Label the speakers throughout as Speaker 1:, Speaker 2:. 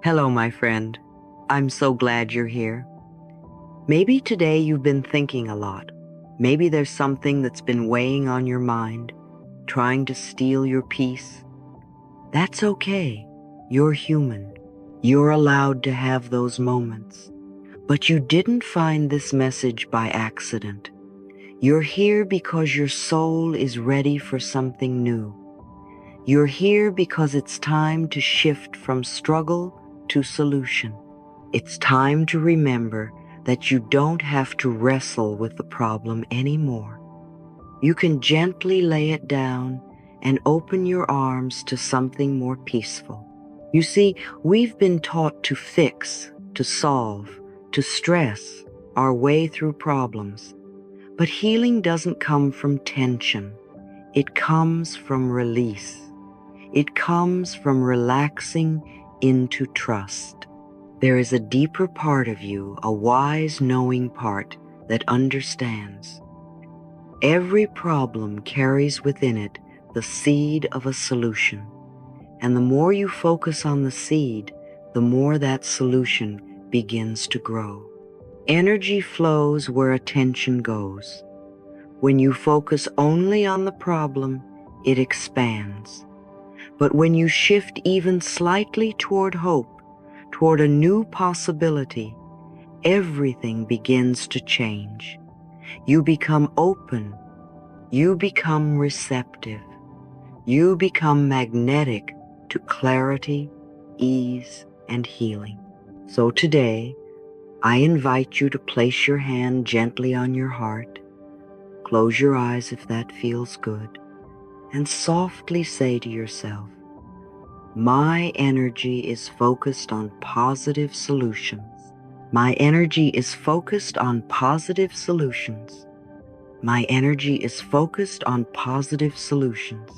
Speaker 1: Hello, my friend. I'm so glad you're here. Maybe today you've been thinking a lot. Maybe there's something that's been weighing on your mind, trying to steal your peace. That's okay. You're human. You're allowed to have those moments. But you didn't find this message by accident. You're here because your soul is ready for something new. You're here because it's time to shift from struggle to solution. It's time to remember that you don't have to wrestle with the problem anymore. You can gently lay it down and open your arms to something more peaceful. You see, we've been taught to fix, to solve, to stress our way through problems. But healing doesn't come from tension. It comes from release. It comes from relaxing into trust. There is a deeper part of you, a wise, knowing part that understands. Every problem carries within it the seed of a solution. And the more you focus on the seed, the more that solution begins to grow. Energy flows where attention goes. When you focus only on the problem, it expands. But when you shift even slightly toward hope, toward a new possibility, everything begins to change. You become open. You become receptive. You become magnetic to clarity, ease, and healing. So today, I invite you to place your hand gently on your heart. Close your eyes if that feels good, and softly say to yourself, my energy is focused on positive solutions. My energy is focused on positive solutions. My energy is focused on positive solutions.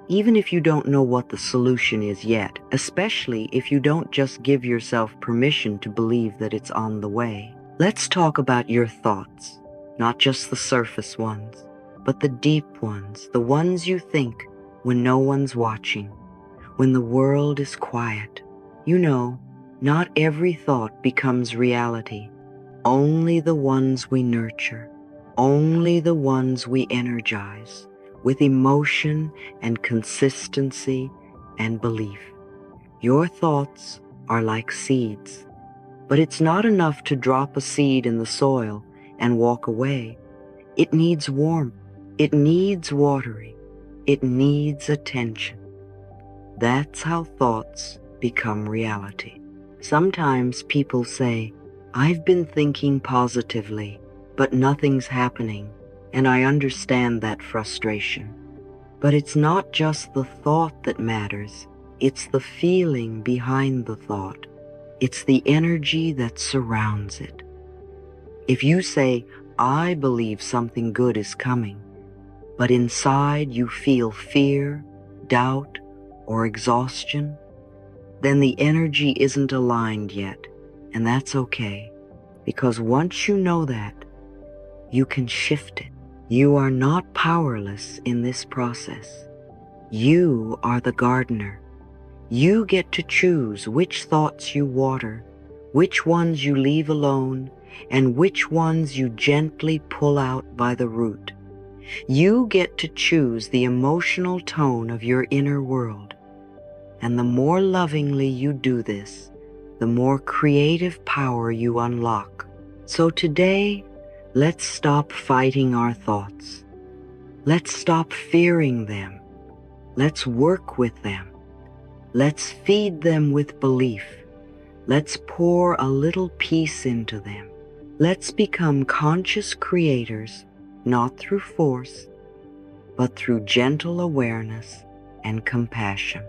Speaker 1: Even if you don't know what the solution is yet, especially if you don't just give yourself permission to believe that it's on the way. Let's talk about your thoughts, not just the surface ones, but the deep ones, the ones you think when no one's watching. When the world is quiet. You know, not every thought becomes reality. Only the ones we nurture, only the ones we energize with emotion and consistency and belief. Your thoughts are like seeds, but it's not enough to drop a seed in the soil and walk away. It needs warmth, it needs watering, it needs attention. That's how thoughts become reality. Sometimes people say, I've been thinking positively, but nothing's happening, and I understand that frustration. But it's not just the thought that matters, it's the feeling behind the thought. It's the energy that surrounds it. If you say, I believe something good is coming, but inside you feel fear, doubt, or exhaustion, then the energy isn't aligned yet, and that's okay, because once you know that, you can shift it. You are not powerless in this process. You are the gardener. You get to choose which thoughts you water, which ones you leave alone, and which ones you gently pull out by the root. You get to choose the emotional tone of your inner world. And the more lovingly you do this, the more creative power you unlock. So today, let's stop fighting our thoughts. Let's stop fearing them. Let's work with them. Let's feed them with belief. Let's pour a little peace into them. Let's become conscious creators, not through force, but through gentle awareness and compassion.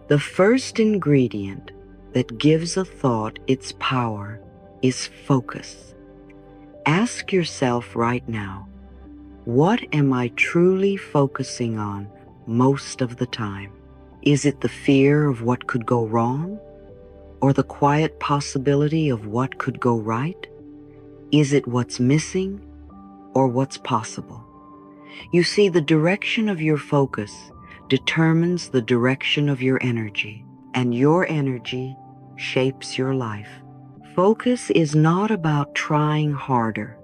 Speaker 1: The first ingredient that gives a thought its power is focus. Ask yourself right now, what am I truly focusing on most of the time? Is it the fear of what could go wrong? Or the quiet possibility of what could go right? Is it what's missing or what's possible? You see, the direction of your focus determines the direction of your energy, and your energy shapes your life. Focus is not about trying harder.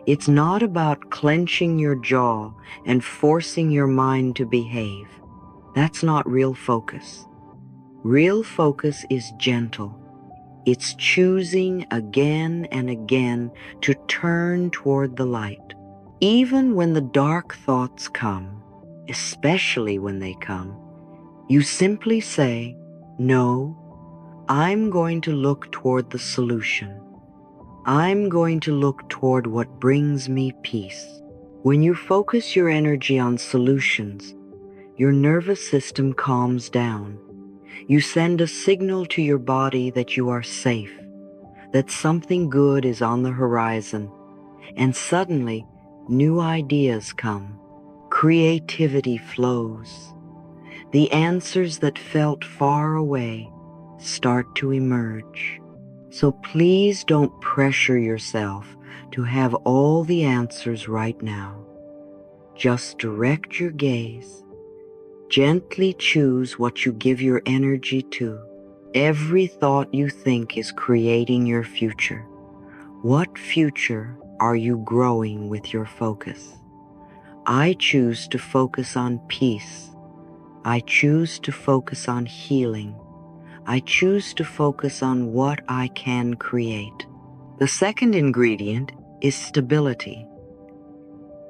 Speaker 1: It's not about clenching your jaw and forcing your mind to behave. That's not real focus. Real focus is gentle. It's choosing again and again to turn toward the light. Even when the dark thoughts come, especially when they come, you simply say, "No, I'm going to look toward the solution. I'm going to look toward what brings me peace." When you focus your energy on solutions, your nervous system calms down. You send a signal to your body that you are safe, that something good is on the horizon, and suddenly new ideas come. Creativity flows. The answers that felt far away start to emerge. So please don't pressure yourself to have all the answers right now. Just direct your gaze. Gently choose what you give your energy to. Every thought you think is creating your future. What future are you growing with your focus? I choose to focus on peace. I choose to focus on healing. I choose to focus on what I can create. The second ingredient is stability.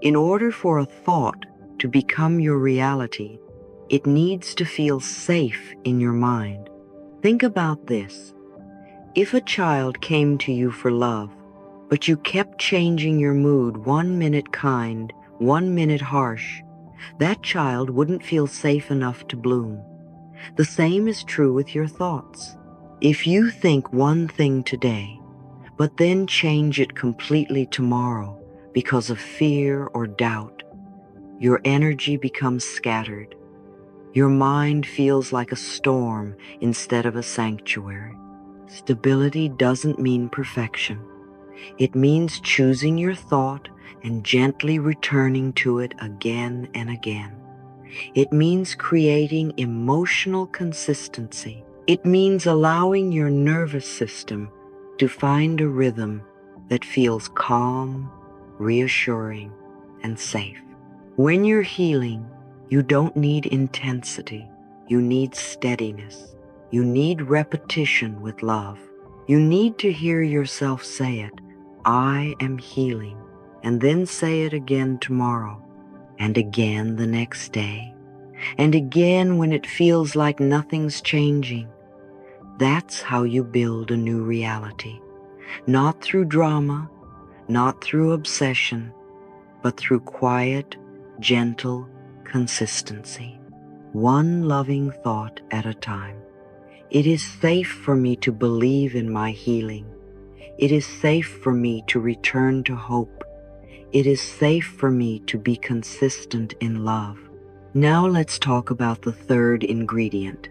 Speaker 1: In order for a thought to become your reality, it needs to feel safe in your mind. Think about this. If a child came to you for love, but you kept changing your mood 1 minute kind, 1 minute harsh, that child wouldn't feel safe enough to bloom. The same is true with your thoughts. If you think one thing today, but then change it completely tomorrow because of fear or doubt, your energy becomes scattered. Your mind feels like a storm instead of a sanctuary. Stability doesn't mean perfection. It means choosing your thought and gently returning to it again and again. It means creating emotional consistency. It means allowing your nervous system to find a rhythm that feels calm, reassuring, and safe. When you're healing, you don't need intensity. You need steadiness. You need repetition with love. You need to hear yourself say it, "I am healing," and then say it again tomorrow, and again the next day, and again when it feels like nothing's changing. That's how you build a new reality. Not through drama, not through obsession, but through quiet, gentle consistency. One loving thought at a time. It is safe for me to believe in my healing. It is safe for me to return to hope. It is safe for me to be consistent in love. Now let's talk about the third ingredient,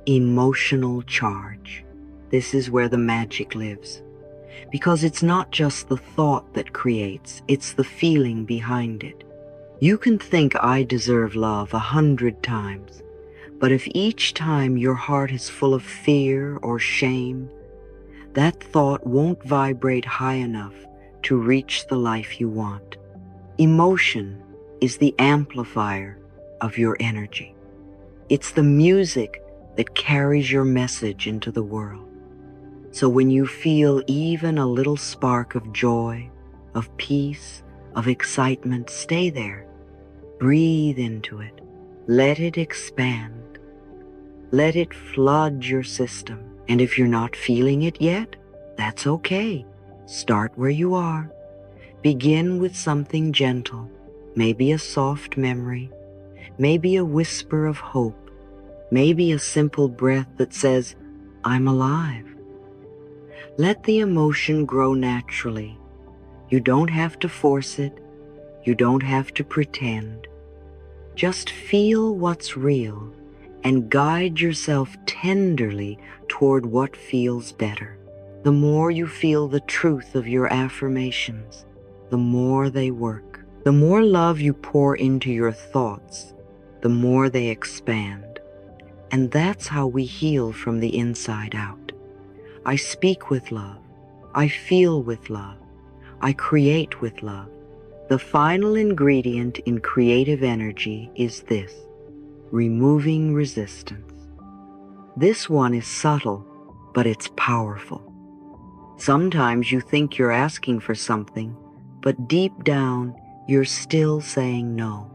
Speaker 1: emotional charge. This is where the magic lives. Because it's not just the thought that creates, it's the feeling behind it. You can think "I deserve love" 100 times, but if each time your heart is full of fear or shame, that thought won't vibrate high enough to reach the life you want. Emotion is the amplifier of your energy. It's the music that carries your message into the world. So when you feel even a little spark of joy, of peace, of excitement, stay there. Breathe into it. Let it expand. Let it flood your system. And if you're not feeling it yet, that's okay. Start where you are. Begin with something gentle, maybe a soft memory, maybe a whisper of hope, maybe a simple breath that says, "I'm alive." Let the emotion grow naturally. You don't have to force it. You don't have to pretend. Just feel what's real and guide yourself tenderly toward what feels better. The more you feel the truth of your affirmations, the more they work. The more love you pour into your thoughts, the more they expand. And that's how we heal from the inside out. I speak with love. I feel with love. I create with love. The final ingredient in creative energy is this: removing resistance. This one is subtle, but it's powerful. Sometimes you think you're asking for something, but deep down, you're still saying no.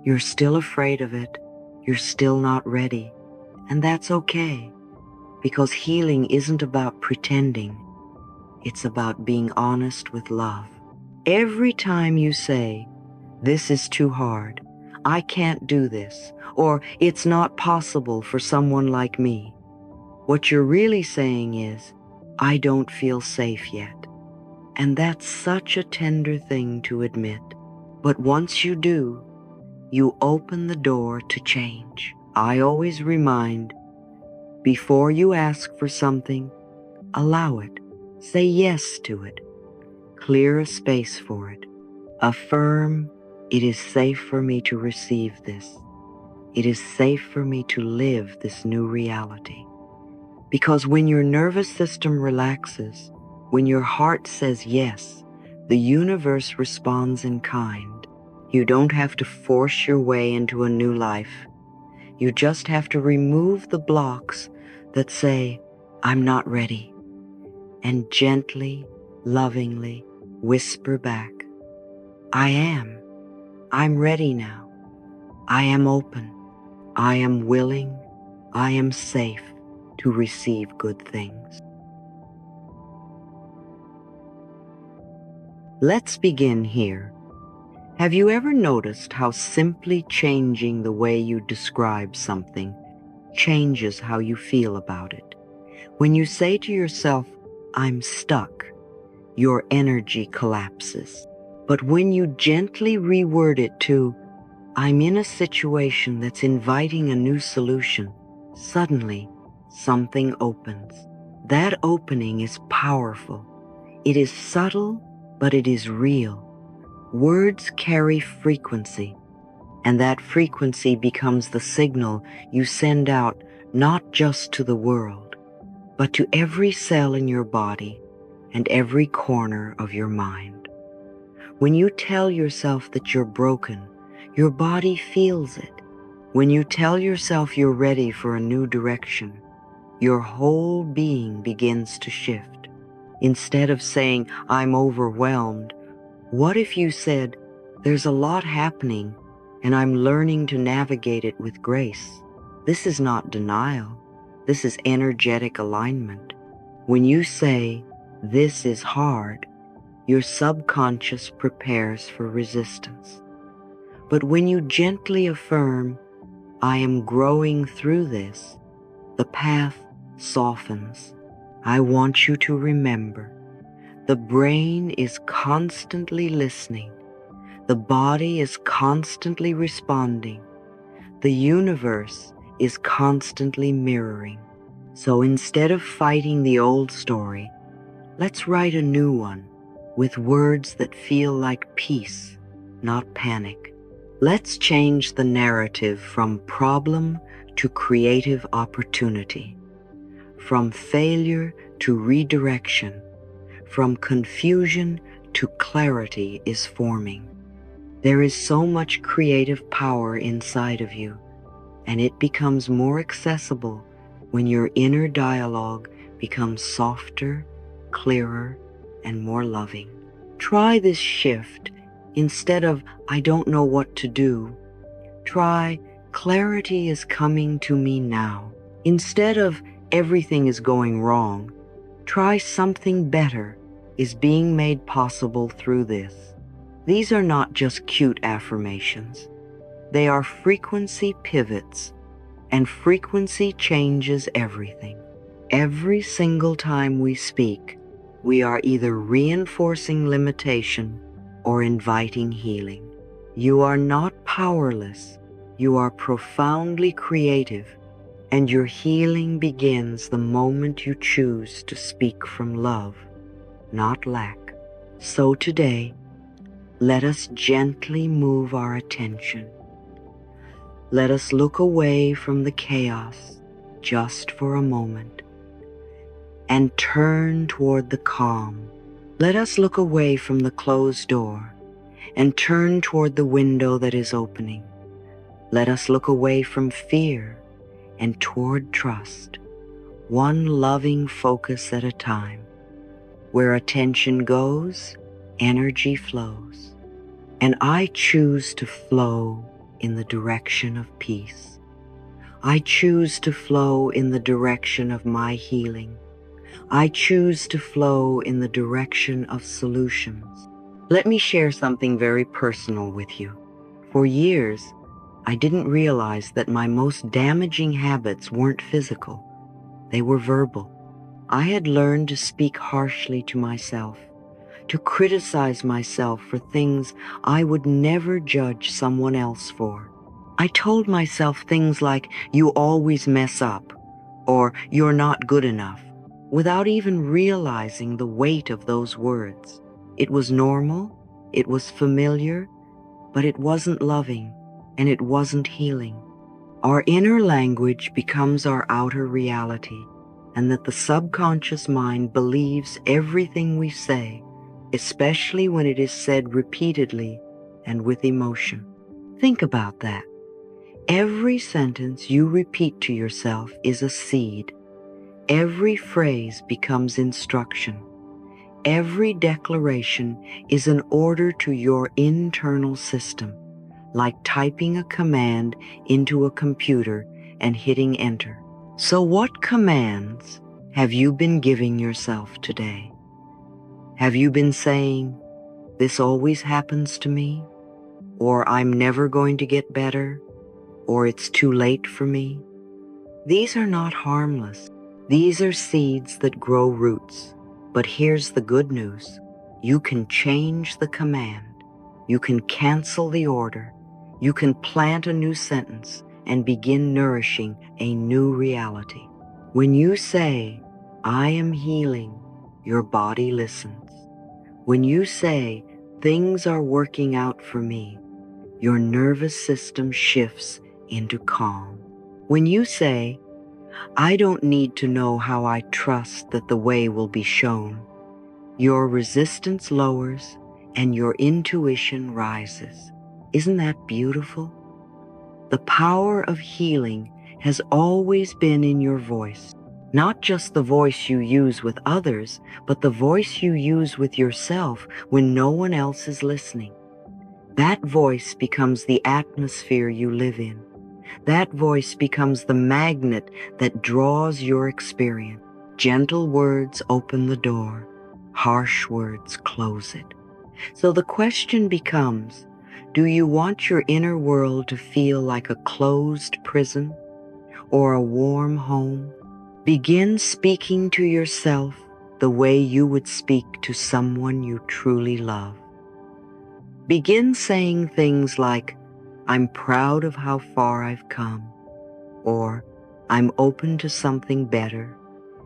Speaker 1: You're still afraid of it. You're still not ready. And that's okay, because healing isn't about pretending. It's about being honest with love. Every time you say, "This is too hard, I can't do this," or "It's not possible for someone like me," what you're really saying is, "I don't feel safe yet." And that's such a tender thing to admit. But once you do, you open the door to change. I always remind, before you ask for something, allow it. Say yes to it. Clear a space for it. Affirm, "It is safe for me to receive this. It is safe for me to live this new reality." Because when your nervous system relaxes, when your heart says yes, the universe responds in kind. You don't have to force your way into a new life. You just have to remove the blocks that say, "I'm not ready," and gently, lovingly whisper back, "I am. I'm ready now. I am open. I am willing. I am safe to receive good things." Let's begin here. Have you ever noticed how simply changing the way you describe something changes how you feel about it? When you say to yourself, "I'm stuck," your energy collapses. But when you gently reword it to, "I'm in a situation that's inviting a new solution," suddenly something opens. That opening is powerful. It is subtle, but it is real. Words carry frequency, and that frequency becomes the signal you send out not just to the world, but to every cell in your body and every corner of your mind. When you tell yourself that you're broken, your body feels it. When you tell yourself you're ready for a new direction, your whole being begins to shift. Instead of saying, "I'm overwhelmed," what if you said, "There's a lot happening, and I'm learning to navigate it with grace"? This is not denial. This is energetic alignment. When you say, "This is hard," your subconscious prepares for resistance. But when you gently affirm, "I am growing through this," the path softens. I want you to remember, the brain is constantly listening. The body is constantly responding. The universe is constantly mirroring. So instead of fighting the old story, let's write a new one with words that feel like peace, not panic. Let's change the narrative from problem to creative opportunity, from failure to redirection, from confusion to clarity is forming. There is so much creative power inside of you, and it becomes more accessible when your inner dialogue becomes softer, clearer, and more loving. Try this shift. Instead of "I don't know what to do," try "Clarity is coming to me now." Instead of "Everything is going wrong," try "Something better is being made possible through this." These are not just cute affirmations. They are frequency pivots, and frequency changes everything. Every single time we speak, we are either reinforcing limitation or inviting healing. You are not powerless. You are profoundly creative, and your healing begins the moment you choose to speak from love, not lack. So today, let us gently move our attention. Let us look away from the chaos just for a moment and turn toward the calm. Let us look away from the closed door and turn toward the window that is opening. Let us look away from fear and toward trust, one loving focus at a time. Where attention goes, energy flows. And I choose to flow in the direction of peace. I choose to flow in the direction of my healing. I choose to flow in the direction of solutions. Let me share something very personal with you. For years, I didn't realize that my most damaging habits weren't physical. They were verbal. I had learned to speak harshly to myself, to criticize myself for things I would never judge someone else for. I told myself things like, "You always mess up," or "You're not good enough," without even realizing the weight of those words. It was normal, it was familiar, but it wasn't loving, and it wasn't healing. Our inner language becomes our outer reality, and that the subconscious mind believes everything we say, especially when it is said repeatedly and with emotion. Think about that. Every sentence you repeat to yourself is a seed. Every phrase becomes instruction. Every declaration is an order to your internal system, like typing a command into a computer and hitting enter. So what commands have you been giving yourself today? Have you been saying, "This always happens to me," or "I'm never going to get better," or "It's too late for me"? These are not harmless. These are seeds that grow roots. But here's the good news. You can change the command. You can cancel the order. You can plant a new sentence and begin nourishing a new reality. When you say, "I am healing," your body listens. When you say, "Things are working out for me," your nervous system shifts into calm. When you say, "I don't need to know how I trust that the way will be shown," your resistance lowers and your intuition rises. Isn't that beautiful? The power of healing has always been in your voice, not just the voice you use with others, but the voice you use with yourself when no one else is listening. That voice becomes the atmosphere you live in. That voice becomes the magnet that draws your experience. Gentle words open the door. Harsh words close it. So the question becomes, do you want your inner world to feel like a closed prison or a warm home? Begin speaking to yourself the way you would speak to someone you truly love. Begin saying things like, "I'm proud of how far I've come," or "I'm open to something better,"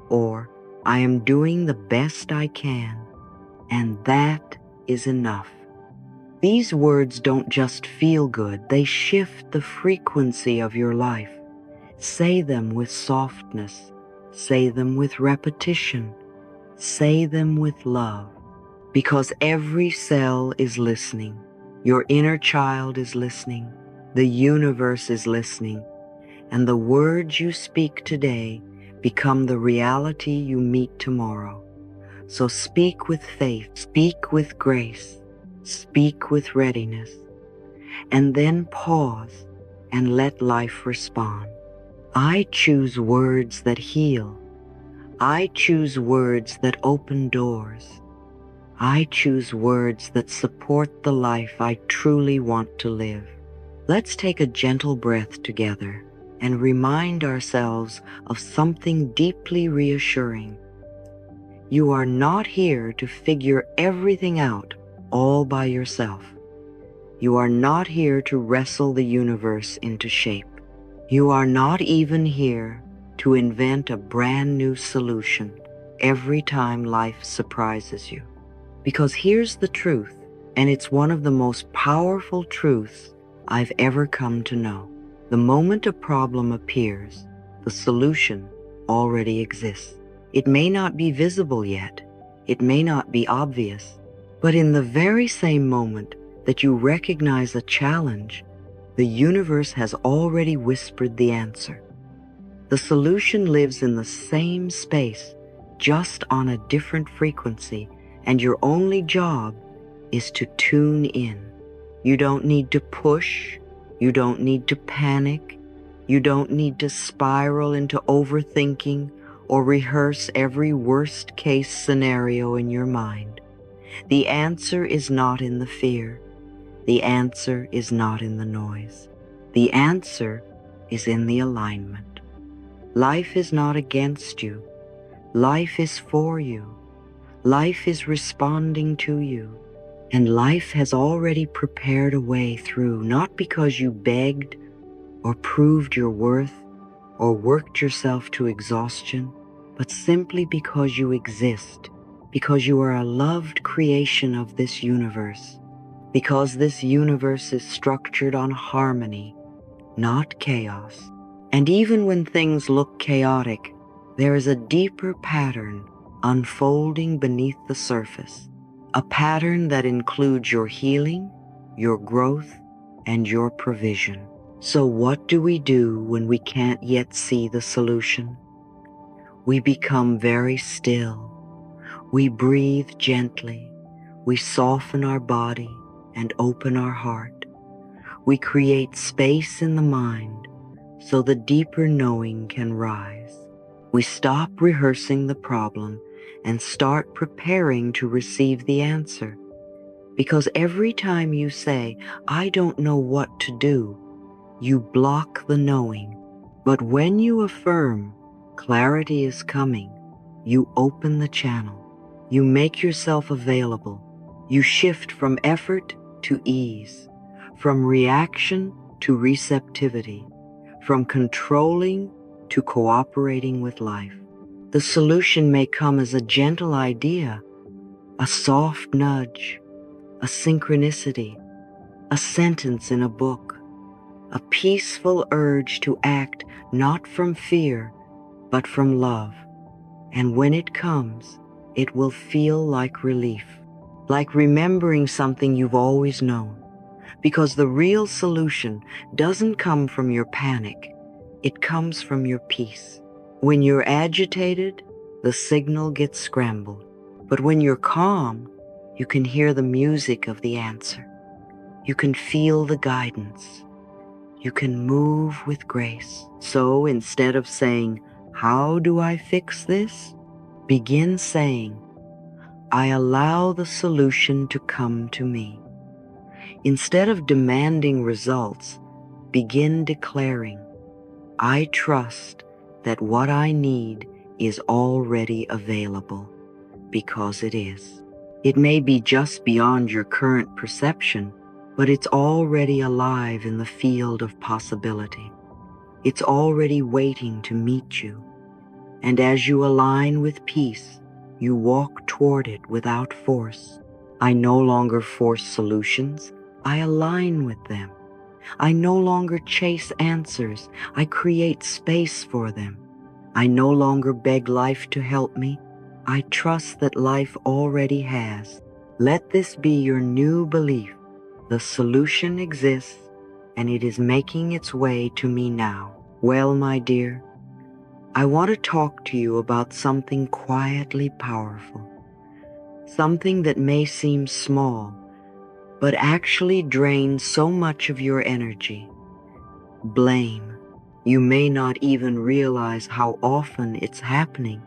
Speaker 1: or "I am doing the best I can," and that is enough. These words don't just feel good, they shift the frequency of your life. Say them with softness. Say them with repetition. Say them with love. Because every cell is listening. Your inner child is listening. The universe is listening. And the words you speak today become the reality you meet tomorrow. So speak with faith, speak with grace, speak with readiness, and then pause and let life respond. I choose words that heal. I choose words that open doors. I choose words that support the life I truly want to live. Let's take a gentle breath together and remind ourselves of something deeply reassuring. You are not here to figure everything out all by yourself. You are not here to wrestle the universe into shape. You are not even here to invent a brand new solution every time life surprises you. Because here's the truth, and it's one of the most powerful truths I've ever come to know. The moment a problem appears, the solution already exists. It may not be visible yet. It may not be obvious. But in the very same moment that you recognize a challenge, the universe has already whispered the answer. The solution lives in the same space, just on a different frequency, and your only job is to tune in. You don't need to push. You don't need to panic. You don't need to spiral into overthinking or rehearse every worst-case scenario in your mind. The answer is not in the fear. The answer is not in the noise. The answer is in the alignment. Life is not against you. Life is for you. Life is responding to you. And life has already prepared a way through, not because you begged or proved your worth or worked yourself to exhaustion, but simply because you exist, because you are a loved creation of this universe, because this universe is structured on harmony, not chaos. And even when things look chaotic, there is a deeper pattern unfolding beneath the surface, a pattern that includes your healing, your growth, and your provision. So what do we do when we can't yet see the solution? We become very still. We breathe gently. We soften our body and open our heart. We create space in the mind so the deeper knowing can rise. We stop rehearsing the problem and start preparing to receive the answer. Because every time you say, "I don't know what to do," you block the knowing. But when you affirm, "Clarity is coming," you open the channel. You make yourself available. You shift from effort to ease, from reaction to receptivity, from controlling to cooperating with life. The solution may come as a gentle idea, a soft nudge, a synchronicity, a sentence in a book, a peaceful urge to act not from fear, but from love. And when it comes, it will feel like relief, like remembering something you've always known. Because the real solution doesn't come from your panic, it comes from your peace. When you're agitated, the signal gets scrambled. But when you're calm, you can hear the music of the answer. You can feel the guidance. You can move with grace. So instead of saying, "How do I fix this?" begin saying, "I allow the solution to come to me." Instead of demanding results, begin declaring, "I trust that what I need is already available," because it is. It may be just beyond your current perception, but it's already alive in the field of possibility. It's already waiting to meet you. And as you align with peace, you walk toward it without force. I no longer force solutions. I align with them. I no longer chase answers. I create space for them. I no longer beg life to help me. I trust that life already has. Let this be your new belief. The solution exists, and it is making its way to me now. Well, my dear, I want to talk to you about something quietly powerful, something that may seem small, but actually drains so much of your energy. Blame. You may not even realize how often it's happening,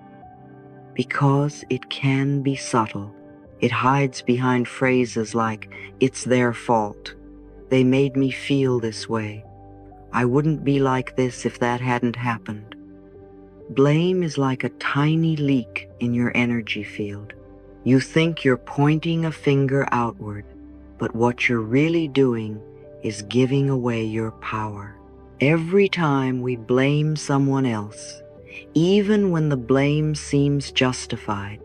Speaker 1: because it can be subtle. It hides behind phrases like, "It's their fault," "They made me feel this way," "I wouldn't be like this if that hadn't happened." Blame is like a tiny leak in your energy field. You think you're pointing a finger outward, but what you're really doing is giving away your power. Every time we blame someone else, even when the blame seems justified,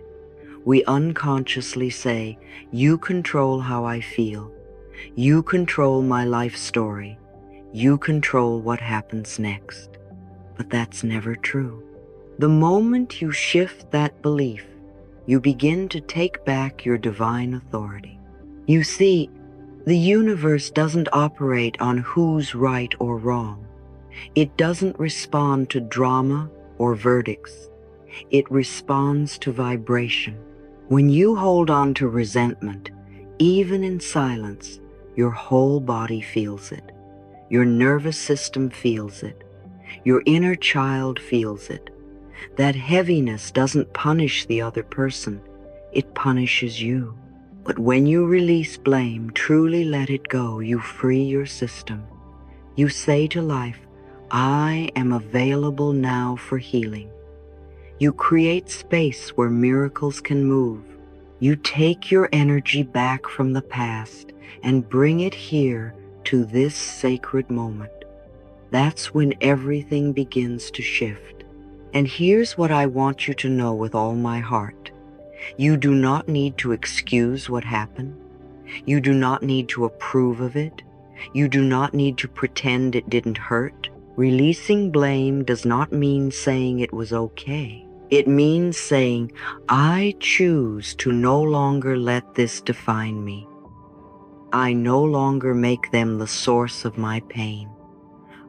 Speaker 1: we unconsciously say, "You control how I feel. You control my life story. You control what happens next." But that's never true. The moment you shift that belief, you begin to take back your divine authority. You see, the universe doesn't operate on who's right or wrong. It doesn't respond to drama or verdicts. It responds to vibration. When you hold on to resentment, even in silence, your whole body feels it. Your nervous system feels it. Your inner child feels it. That heaviness doesn't punish the other person, it punishes you. But when you release blame, truly let it go, you free your system. You say to life, I am available now for healing. You create space where miracles can move. You take your energy back from the past and bring it here to this sacred moment. That's when everything begins to shift. And here's what I want you to know with all my heart. You do not need to excuse what happened. You do not need to approve of it. You do not need to pretend it didn't hurt. Releasing blame does not mean saying it was okay. It means saying, I choose to no longer let this define me. I no longer make them the source of my pain.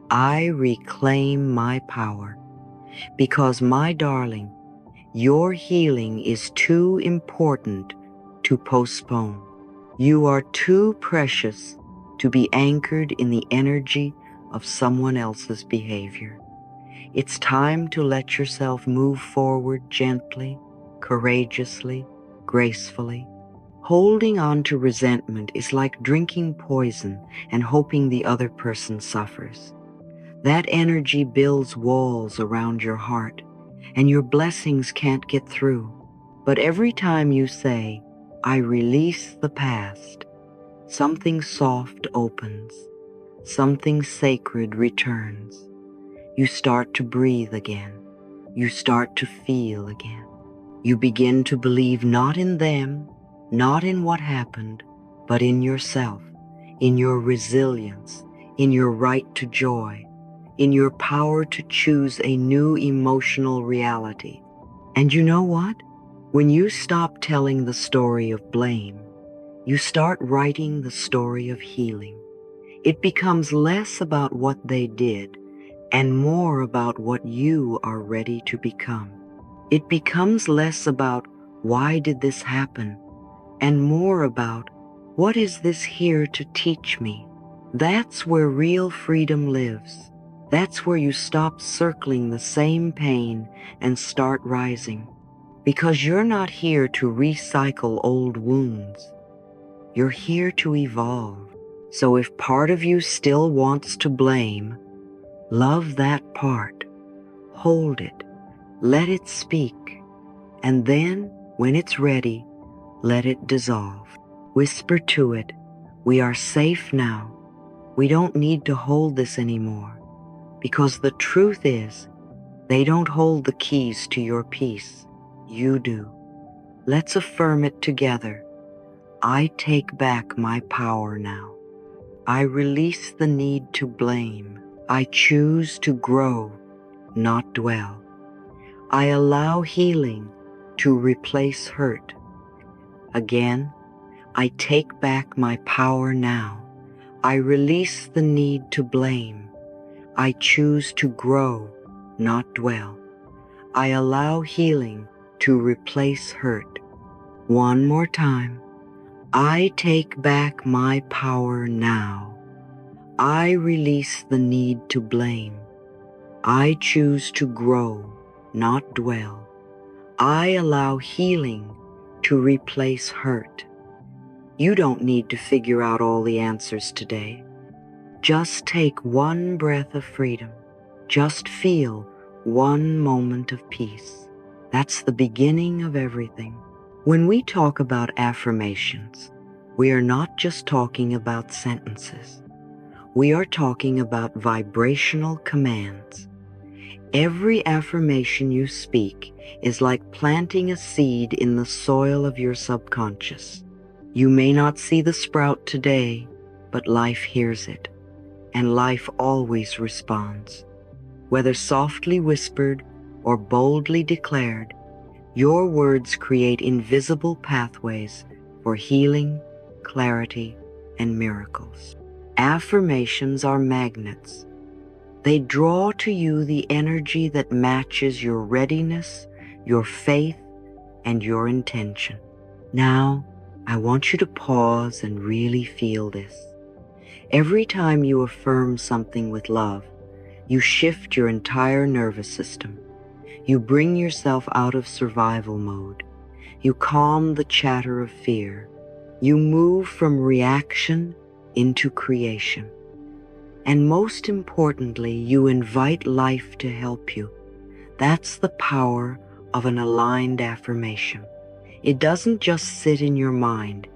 Speaker 1: I reclaim my power. Because, my darling, your healing is too important to postpone. You are too precious to be anchored in the energy of someone else's behavior. It's time to let yourself move forward gently, courageously, gracefully. Holding on to resentment is like drinking poison and hoping the other person suffers. That energy builds walls around your heart, and your blessings can't get through. But every time you say, I release the past, something soft opens, something sacred returns. You start to breathe again. You start to feel again. You begin to believe not in them, not in what happened, but in yourself, in your resilience, in your right to joy, in your power to choose a new emotional reality. And you know what? When you stop telling the story of blame, you start writing the story of healing. It becomes less about what they did and more about what you are ready to become. It becomes less about why did this happen and more about what is this here to teach me. That's where real freedom lives. That's where you stop circling the same pain and start rising. Because you're not here to recycle old wounds. You're here to evolve. So if part of you still wants to blame, love that part. Hold it. Let it speak. And then, when it's ready, let it dissolve. Whisper to it, we are safe now. We don't need to hold this anymore. Because the truth is, they don't hold the keys to your peace. You do. Let's affirm it together. I take back my power now. I release the need to blame. I choose to grow, not dwell. I allow healing to replace hurt. Again, I take back my power now. I release the need to blame. I choose to grow, not dwell. I allow healing to replace hurt. One more time. I take back my power now. I release the need to blame. I choose to grow, not dwell. I allow healing to replace hurt. You don't need to figure out all the answers today. Just take one breath of freedom. Just feel one moment of peace. That's the beginning of everything. When we talk about affirmations, we are not just talking about sentences. We are talking about vibrational commands. Every affirmation you speak is like planting a seed in the soil of your subconscious. You may not see the sprout today, but life hears it, and life always responds. Whether softly whispered or boldly declared, your words create invisible pathways for healing, clarity, and miracles. Affirmations are magnets. They draw to you the energy that matches your readiness, your faith, and your intention. Now, I want you to pause and really feel this. Every time you affirm something with love, you shift your entire nervous system. You bring yourself out of survival mode. You calm the chatter of fear. You move from reaction into creation. And most importantly, you invite life to help you. That's the power of an aligned affirmation. It doesn't just sit in your mind.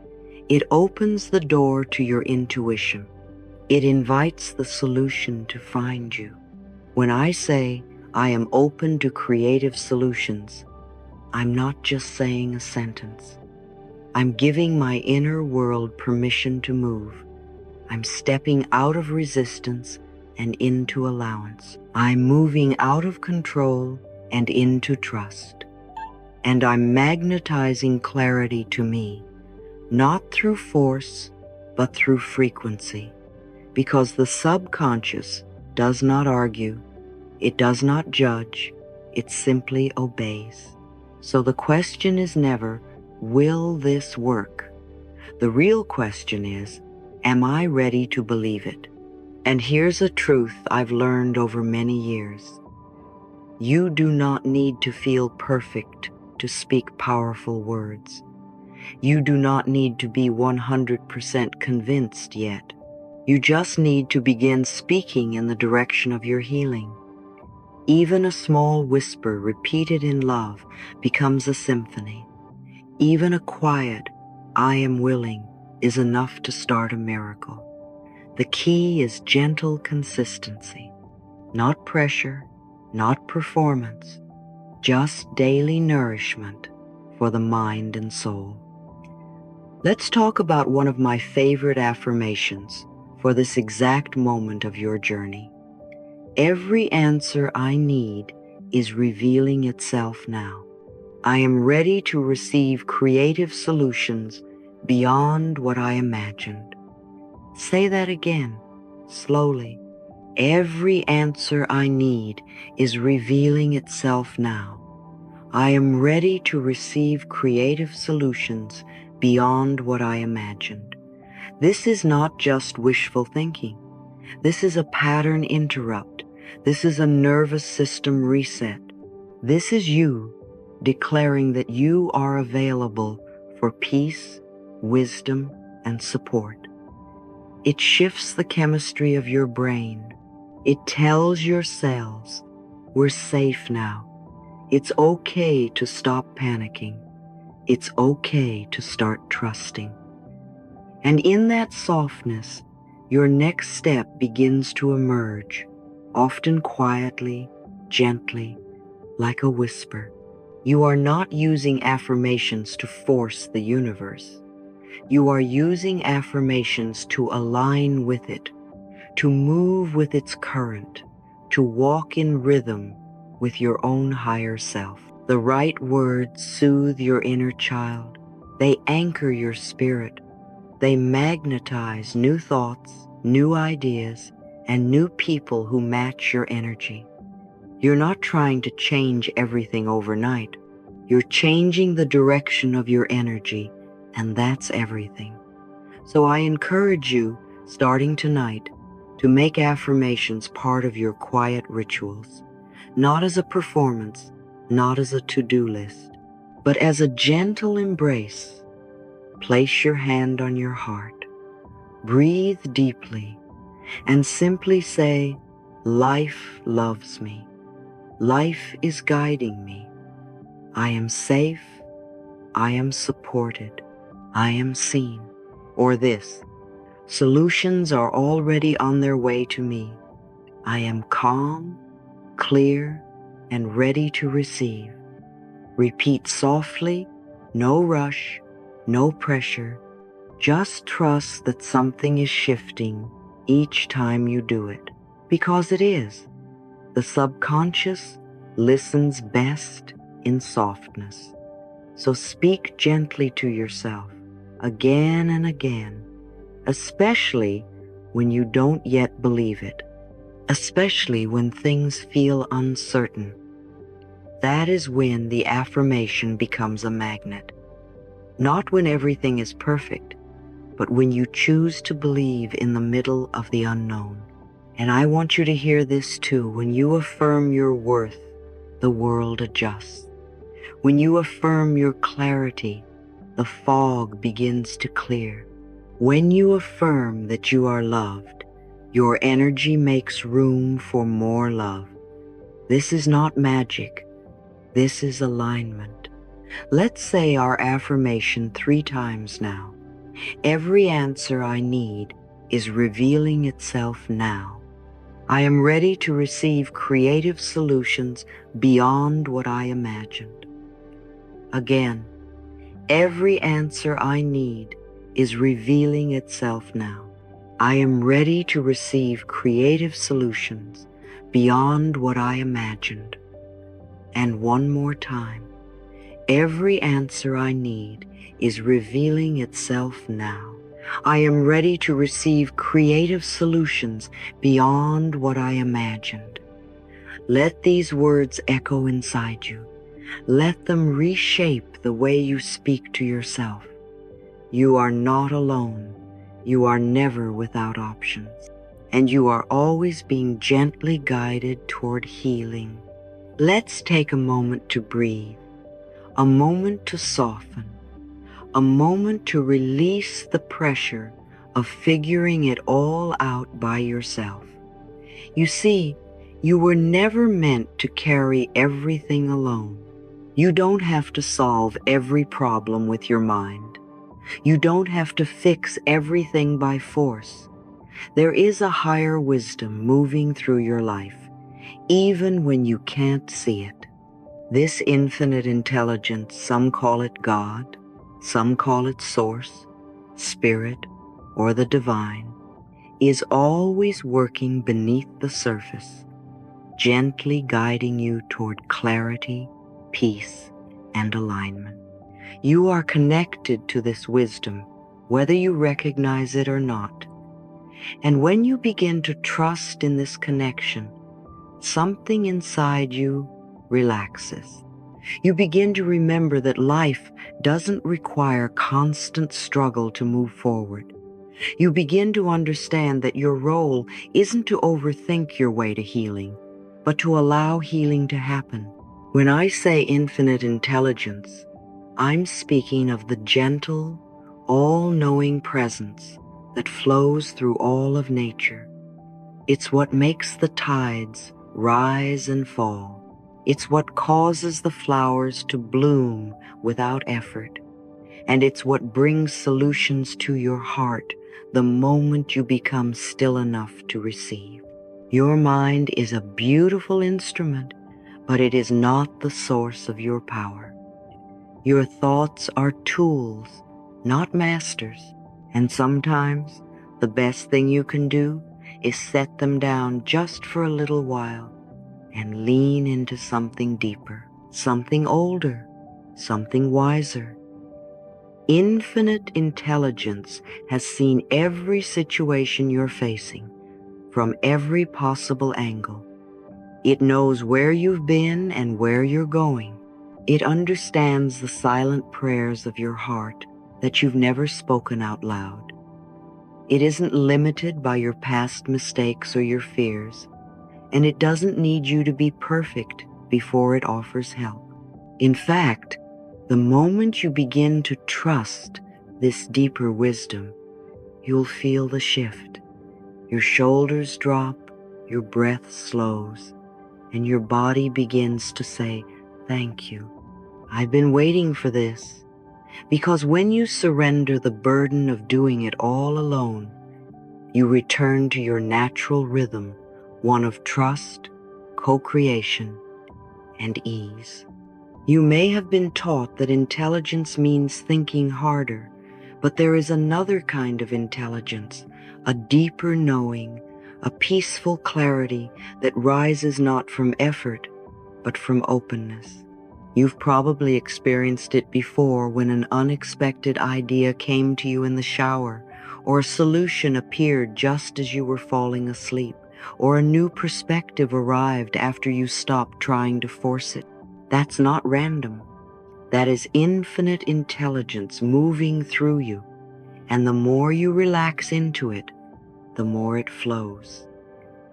Speaker 1: It opens the door to your intuition. It invites the solution to find you. When I say, I am open to creative solutions, I'm not just saying a sentence. I'm giving my inner world permission to move. I'm stepping out of resistance and into allowance. I'm moving out of control and into trust. And I'm magnetizing clarity to me, not through force, but through frequency. Because the subconscious does not argue, it does not judge, it simply obeys. So the question is never, will this work? The real question is, am I ready to believe it? And here's a truth I've learned over many years. You do not need to feel perfect to speak powerful words. You do not need to be 100% convinced yet. You just need to begin speaking in the direction of your healing. Even a small whisper repeated in love becomes a symphony. Even a quiet, I am willing, is enough to start a miracle. The key is gentle consistency, not pressure, not performance, just daily nourishment for the mind and soul. Let's talk about one of my favorite affirmations for this exact moment of your journey. Every answer I need is revealing itself now. I am ready to receive creative solutions beyond what I imagined. Say that again, slowly. Every answer I need is revealing itself now. I am ready to receive creative solutions beyond what I imagined. This is not just wishful thinking. This is a pattern interrupt. This is a nervous system reset. This is you declaring that you are available for peace, wisdom, and support. It shifts the chemistry of your brain. It tells your cells, we're safe now. It's okay to stop panicking. It's okay to start trusting. And in that softness, your next step begins to emerge, often quietly, gently, like a whisper. You are not using affirmations to force the universe. You are using affirmations to align with it, to move with its current, to walk in rhythm with your own higher self. The right words soothe your inner child. They anchor your spirit. They magnetize new thoughts, new ideas, and new people who match your energy. You're not trying to change everything overnight. You're changing the direction of your energy, and that's everything. So I encourage you, starting tonight, to make affirmations part of your quiet rituals, not as a performance, not as a to-do list, but as a gentle embrace. Place your hand on your heart, breathe deeply, and simply say, life loves me. Life is guiding me. I am safe. I am supported. I am seen. Or this, solutions are already on their way to me. I am calm, clear, and ready to receive. Repeat softly, no rush, no pressure. Just trust that something is shifting each time you do it, because it is. The subconscious listens best in softness. So speak gently to yourself again and again, especially when you don't yet believe it, especially when things feel uncertain. That is when the affirmation becomes a magnet. Not when everything is perfect, but when you choose to believe in the middle of the unknown. And I want you to hear this too. When you affirm your worth, the world adjusts. When you affirm your clarity, the fog begins to clear. When you affirm that you are loved, your energy makes room for more love. This is not magic. This is alignment. Let's say our affirmation 3 times now. Every answer I need is revealing itself now. I am ready to receive creative solutions beyond what I imagined. Again, every answer I need is revealing itself now. I am ready to receive creative solutions beyond what I imagined. And one more time, every answer I need is revealing itself now. I am ready to receive creative solutions beyond what I imagined. Let these words echo inside you. Let them reshape the way you speak to yourself. You are not alone. You are never without options. And you are always being gently guided toward healing. Let's take a moment to breathe, a moment to soften, a moment to release the pressure of figuring it all out by yourself. You see, you were never meant to carry everything alone. You don't have to solve every problem with your mind. You don't have to fix everything by force. There is a higher wisdom moving through your life, even when you can't see it. This infinite intelligence, some call it God, some call it Source, Spirit, or the Divine, is always working beneath the surface, gently guiding you toward clarity, peace, and alignment. You are connected to this wisdom, whether you recognize it or not. And when you begin to trust in this connection, something inside you relaxes. You begin to remember that life doesn't require constant struggle to move forward. You begin to understand that your role isn't to overthink your way to healing, but to allow healing to happen. When I say infinite intelligence, I'm speaking of the gentle, all-knowing presence that flows through all of nature. It's what makes the tides rise and fall. It's what causes the flowers to bloom without effort. And it's what brings solutions to your heart the moment you become still enough to receive. Your mind is a beautiful instrument, but it is not the source of your power. Your thoughts are tools, not masters. And sometimes the best thing you can do is set them down just for a little while and lean into something deeper, something older, something wiser. Infinite intelligence has seen every situation you're facing from every possible angle. It knows where you've been and where you're going. It understands the silent prayers of your heart that you've never spoken out loud. It isn't limited by your past mistakes or your fears, and it doesn't need you to be perfect before it offers help. In fact, the moment you begin to trust this deeper wisdom, you'll feel the shift. Your shoulders drop, your breath slows, and your body begins to say, "Thank you. I've been waiting for this." Because when you surrender the burden of doing it all alone, you return to your natural rhythm, one of trust, co-creation, and ease. You may have been taught that intelligence means thinking harder, but there is another kind of intelligence, a deeper knowing, a peaceful clarity that rises not from effort, but from openness. You've probably experienced it before when an unexpected idea came to you in the shower, or a solution appeared just as you were falling asleep, or a new perspective arrived after you stopped trying to force it. That's not random. That is infinite intelligence moving through you, and the more you relax into it, the more it flows.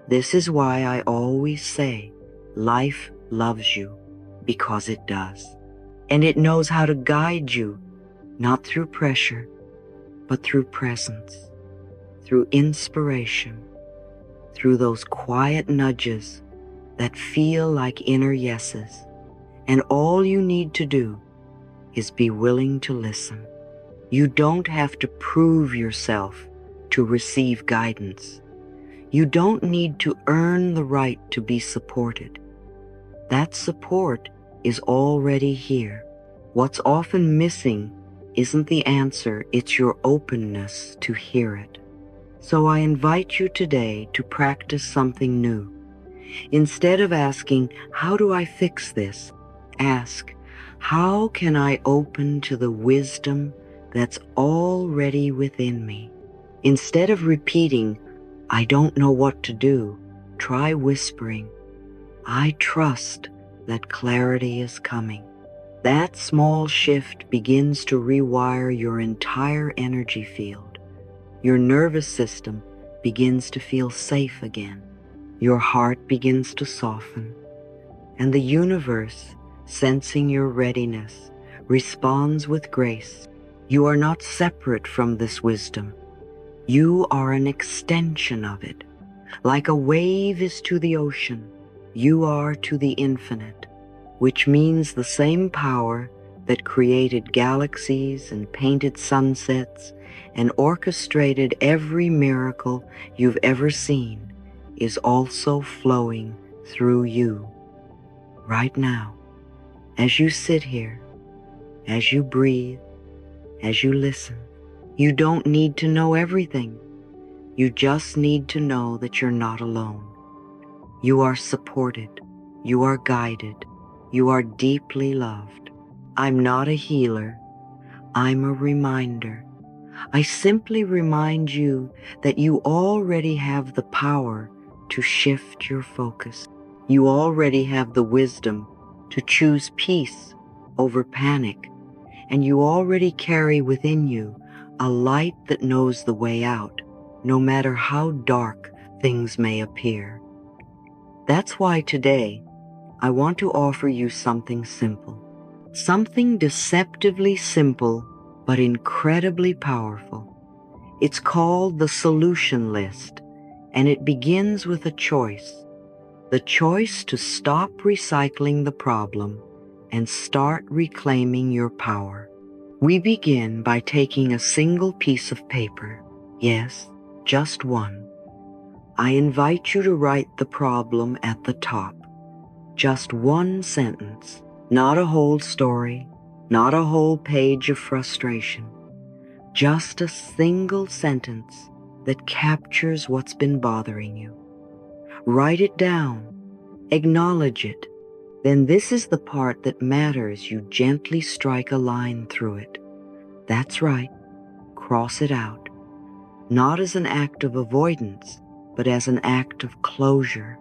Speaker 1: This is why I always say, life loves you, because it does. And it knows how to guide you, not through pressure, but through presence, through inspiration, through those quiet nudges that feel like inner yeses. And all you need to do is be willing to listen. You don't have to prove yourself to receive guidance. You don't need to earn the right to be supported. That support is already here. What's often missing isn't the answer, it's your openness to hear it. So I invite you today to practice something new. Instead of asking, how do I fix this? Ask, how can I open to the wisdom that's already within me? Instead of repeating, I don't know what to do, try whispering, I trust that clarity is coming. That small shift begins to rewire your entire energy field. Your nervous system begins to feel safe again. Your heart begins to soften, and the universe, sensing your readiness, responds with grace. You are not separate from this wisdom. You are an extension of it. Like a wave is to the ocean, you are to the infinite, which means the same power that created galaxies and painted sunsets and orchestrated every miracle you've ever seen is also flowing through you right now. As you sit here, as you breathe, as you listen, you don't need to know everything. You just need to know that you're not alone. You are supported. You are guided. You are deeply loved. I'm not a healer. I'm a reminder. I simply remind you that you already have the power to shift your focus. You already have the wisdom to choose peace over panic, and you already carry within you a light that knows the way out, no matter how dark things may appear. That's why today I want to offer you something simple, something deceptively simple but incredibly powerful. It's called the solution list, and it begins with a choice. The choice to stop recycling the problem and start reclaiming your power. We begin by taking a single piece of paper. Yes, just one. I invite you to write the problem at the top. Just one sentence, not a whole story, not a whole page of frustration. Just a single sentence that captures what's been bothering you. Write it down, acknowledge it. Then this is the part that matters. You gently strike a line through it. That's right, cross it out. Not as an act of avoidance, but as an act of closure.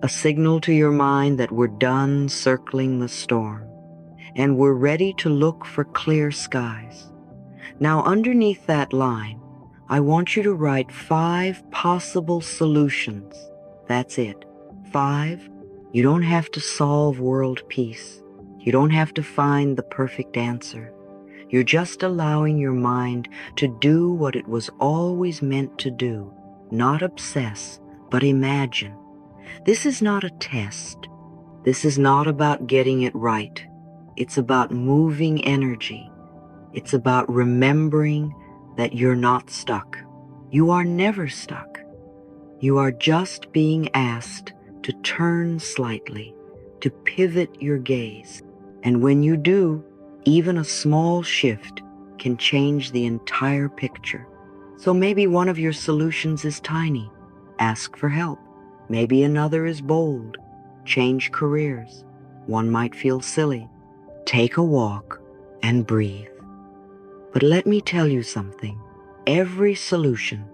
Speaker 1: A signal to your mind that we're done circling the storm, and we're ready to look for clear skies. Now, underneath that line, I want you to write 5 possible solutions. That's it. 5. You don't have to solve world peace. You don't have to find the perfect answer. You're just allowing your mind to do what it was always meant to do. Not obsess, but imagine. This is not a test. This is not about getting it right. It's about moving energy. It's about remembering that you're not stuck. You are never stuck. You are just being asked to turn slightly, to pivot your gaze. And when you do, even a small shift can change the entire picture. So maybe one of your solutions is tiny. Ask for help. Maybe another is bold. Change careers. One might feel silly. Take a walk and breathe. But let me tell you something. Every solution,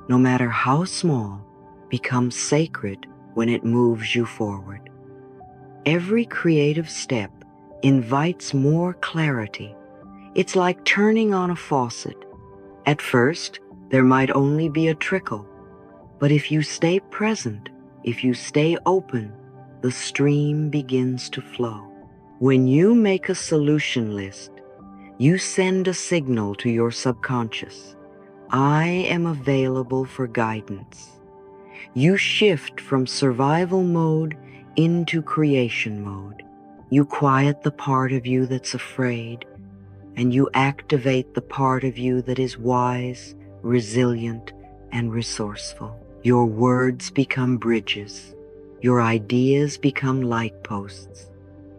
Speaker 1: no matter how small, becomes sacred when it moves you forward. Every creative step invites more clarity. It's like turning on a faucet. At first, there might only be a trickle, but if you stay present, if you stay open, the stream begins to flow. When you make a solution list, you send a signal to your subconscious. I am available for guidance. You shift from survival mode into creation mode. You quiet the part of you that's afraid, and you activate the part of you that is wise, resilient, and resourceful. Your words become bridges. Your ideas become light posts.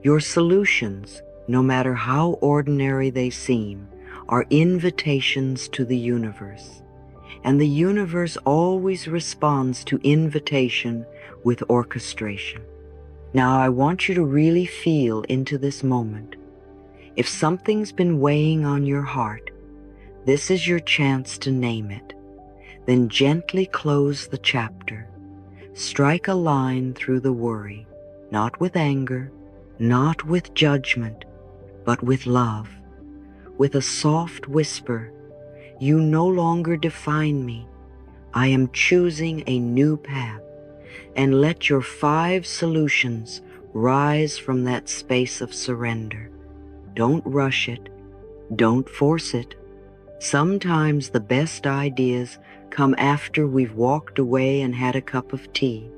Speaker 1: Your solutions, no matter how ordinary they seem, are invitations to the universe. And the universe always responds to invitation with orchestration. Now I want you to really feel into this moment. If something's been weighing on your heart, this is your chance to name it. Then gently close the chapter. Strike a line through the worry, not with anger, not with judgment, but with love. With a soft whisper, you no longer define me. I am choosing a new path. And let your 5 solutions rise from that space of surrender. Don't rush it. Don't force it. Sometimes the best ideas come after we've walked away and had a cup of tea.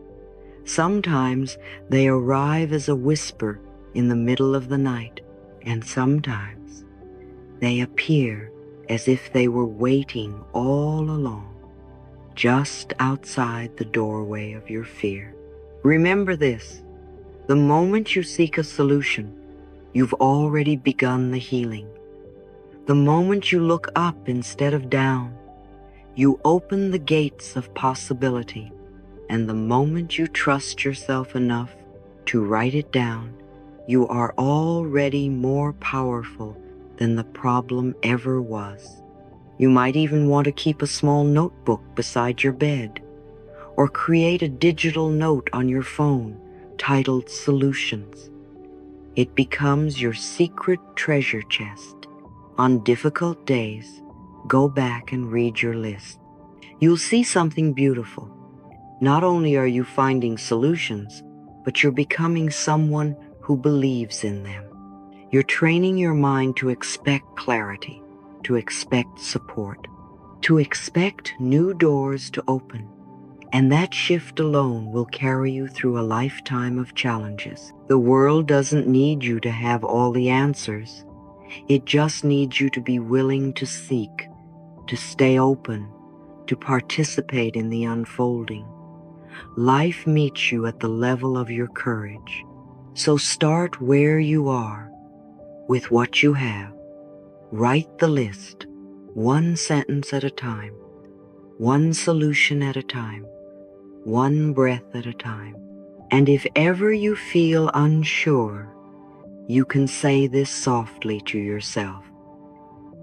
Speaker 1: Sometimes they arrive as a whisper in the middle of the night, and sometimes they appear as if they were waiting all along, just outside the doorway of your fear. Remember this: the moment you seek a solution, you've already begun the healing. The moment you look up instead of down, you open the gates of possibility. And the moment you trust yourself enough to write it down, you are already more powerful than the problem ever was. You might even want to keep a small notebook beside your bed, or create a digital note on your phone titled Solutions. It becomes your secret treasure chest. On difficult days, go back and read your list. You'll see something beautiful. Not only are you finding solutions, but you're becoming someone who believes in them. You're training your mind to expect clarity, to expect support, to expect new doors to open. And that shift alone will carry you through a lifetime of challenges. The world doesn't need you to have all the answers. It just needs you to be willing to seek, to stay open, to participate in the unfolding. Life meets you at the level of your courage. So start where you are, with what you have. Write the list, one sentence at a time, one solution at a time, one breath at a time. And if ever you feel unsure, you can say this softly to yourself.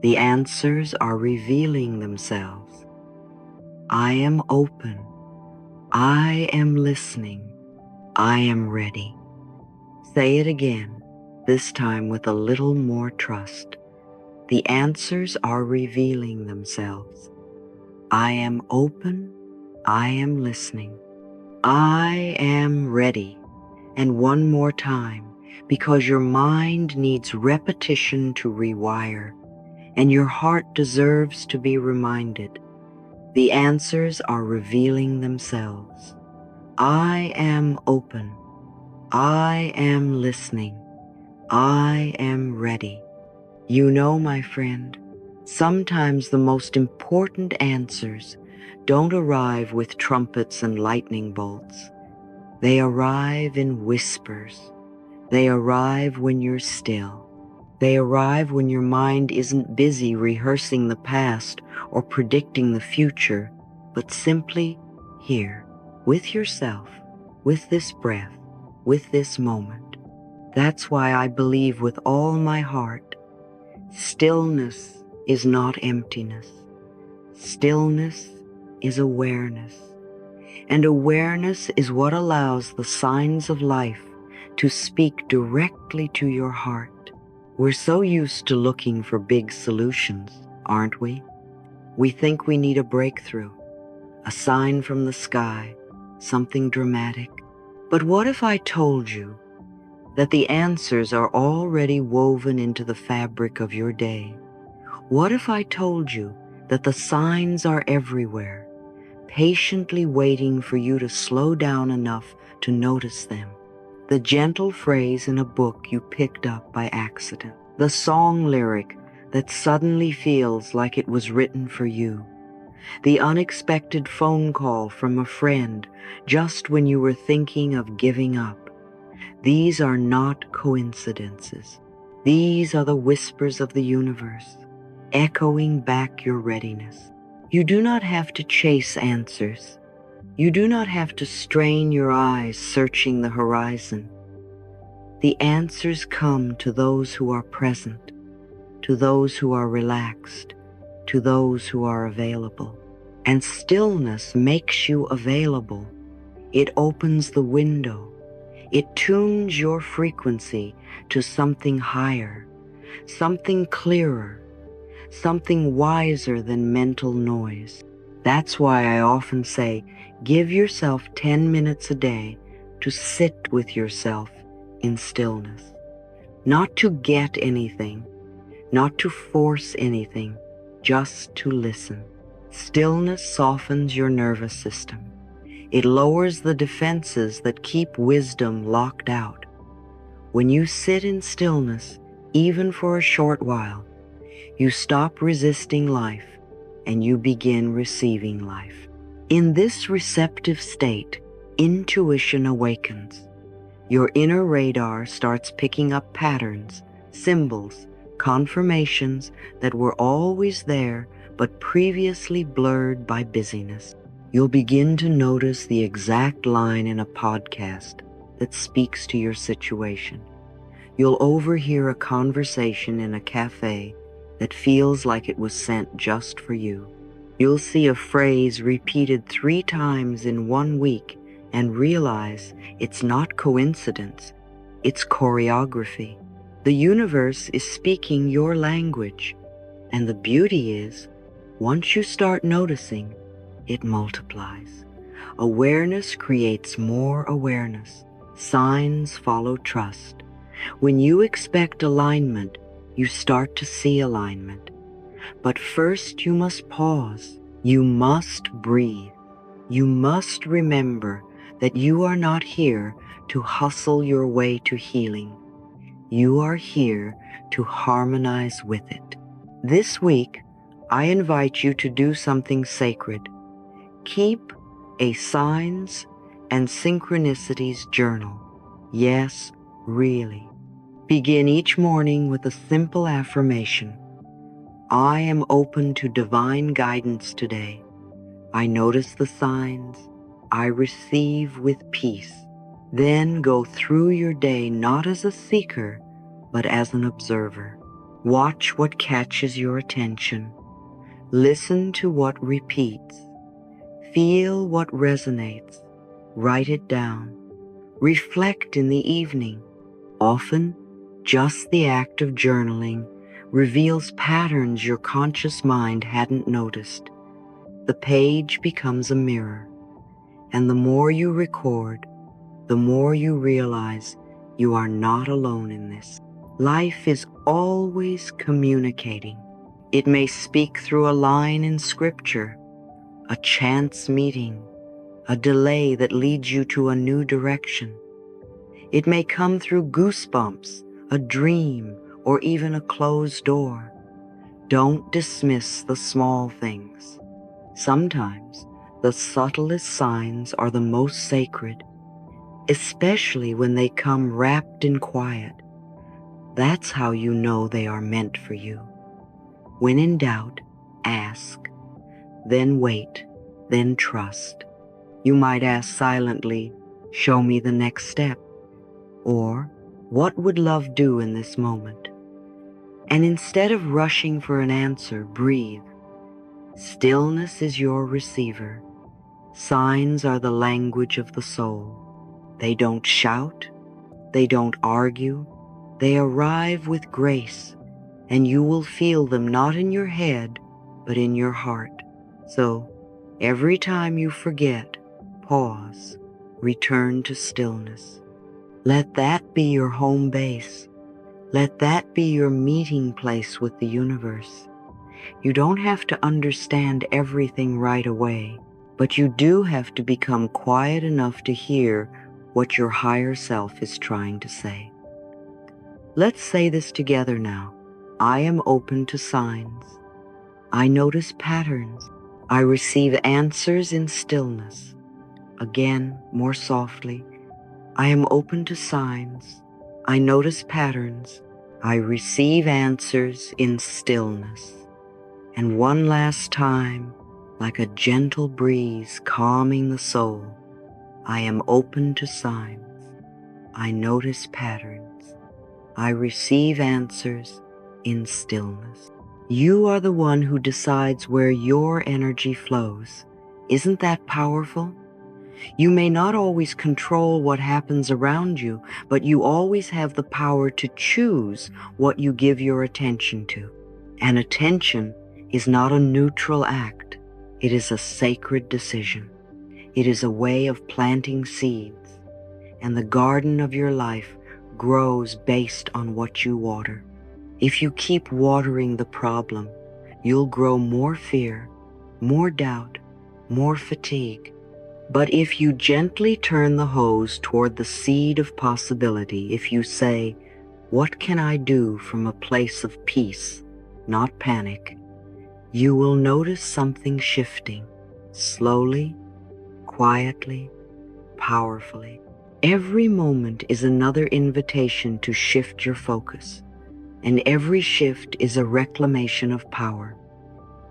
Speaker 1: The answers are revealing themselves. I am open. I am listening. I am ready. Say it again, this time with a little more trust. The answers are revealing themselves. I am open. I am listening. I am ready. And one more time, because your mind needs repetition to rewire, and your heart deserves to be reminded. The answers are revealing themselves. I am open. I am listening. I am ready. You know, my friend, sometimes the most important answers don't arrive with trumpets and lightning bolts. They arrive in whispers. They arrive when you're still. They arrive when your mind isn't busy rehearsing the past or predicting the future, but simply here, with yourself, with this breath, with this moment. That's why I believe with all my heart, stillness is not emptiness. Stillness is awareness. And awareness is what allows the signs of life to speak directly to your heart. We're so used to looking for big solutions, aren't we? We think we need a breakthrough, a sign from the sky, something dramatic. But what if I told you that the answers are already woven into the fabric of your day? What if I told you that the signs are everywhere, patiently waiting for you to slow down enough to notice them? The gentle phrase in a book you picked up by accident, the song lyric that suddenly feels like it was written for you, the unexpected phone call from a friend just when you were thinking of giving up. These are not coincidences. These are the whispers of the universe, echoing back your readiness. You do not have to chase answers. You do not have to strain your eyes searching the horizon. The answers come to those who are present, to those who are relaxed, to those who are available. And stillness makes you available. It opens the window. It tunes your frequency to something higher, something clearer, something wiser than mental noise. That's why I often say, give yourself 10 minutes a day to sit with yourself in stillness. Not to get anything, not to force anything, just to listen. Stillness softens your nervous system. It lowers the defenses that keep wisdom locked out. When you sit in stillness, even for a short while, you stop resisting life and you begin receiving life. In this receptive state, intuition awakens. Your inner radar starts picking up patterns, symbols, confirmations that were always there but previously blurred by busyness. You'll begin to notice the exact line in a podcast that speaks to your situation. You'll overhear a conversation in a cafe that feels like it was sent just for you. You'll see a phrase repeated 3 times in 1 week and realize it's not coincidence, it's choreography. The universe is speaking your language, and the beauty is, once you start noticing, it multiplies. Awareness creates more awareness. Signs follow trust. When you expect alignment, you start to see alignment. But first you must pause. You must breathe. You must remember that you are not here to hustle your way to healing. You are here to harmonize with it. This week, I invite you to do something sacred. Keep a signs and synchronicities journal. Yes, really. Begin each morning with a simple affirmation. I am open to divine guidance today. I notice the signs. I receive with peace. Then go through your day not as a seeker, but as an observer. Watch what catches your attention. Listen to what repeats. Feel what resonates. Write it down. Reflect in the evening. Often, just the act of journaling reveals patterns your conscious mind hadn't noticed. The page becomes a mirror, and the more you record, the more you realize you are not alone in this. Life is always communicating. It may speak through a line in scripture, a chance meeting, a delay that leads you to a new direction. It may come through goosebumps, a dream, or even a closed door. Don't dismiss the small things. Sometimes the subtlest signs are the most sacred, especially when they come wrapped in quiet. That's how you know they are meant for you. When in doubt, ask, then wait, then trust. You might ask silently, show me the next step, or What would love do in this moment? And instead of rushing for an answer, breathe. Stillness is your receiver. Signs are the language of the soul. They don't shout, they don't argue, they arrive with grace, and you will feel them not in your head, but in your heart. So, every time you forget, pause, return to stillness. Let that be your home base. Let that be your meeting place with the universe. You don't have to understand everything right away, but you do have to become quiet enough to hear what your higher self is trying to say. Let's say this together now. I am open to signs. I notice patterns. I receive answers in stillness. Again, more softly. I am open to signs. I notice patterns. I receive answers in stillness. And one last time, like a gentle breeze calming the soul, I am open to signs. I notice patterns. I receive answers in stillness. You are the one who decides where your energy flows. Isn't that powerful? You may not always control what happens around you, but you always have the power to choose what you give your attention to. And attention is not a neutral act. It is a sacred decision. It is a way of planting seeds, and the garden of your life grows based on what you water. If you keep watering the problem, you'll grow more fear, more doubt, more fatigue. But if you gently turn the hose toward the seed of possibility, if you say, "What can I do from a place of peace, not panic?" you will notice something shifting, slowly, quietly, powerfully. Every moment is another invitation to shift your focus, and every shift is a reclamation of power.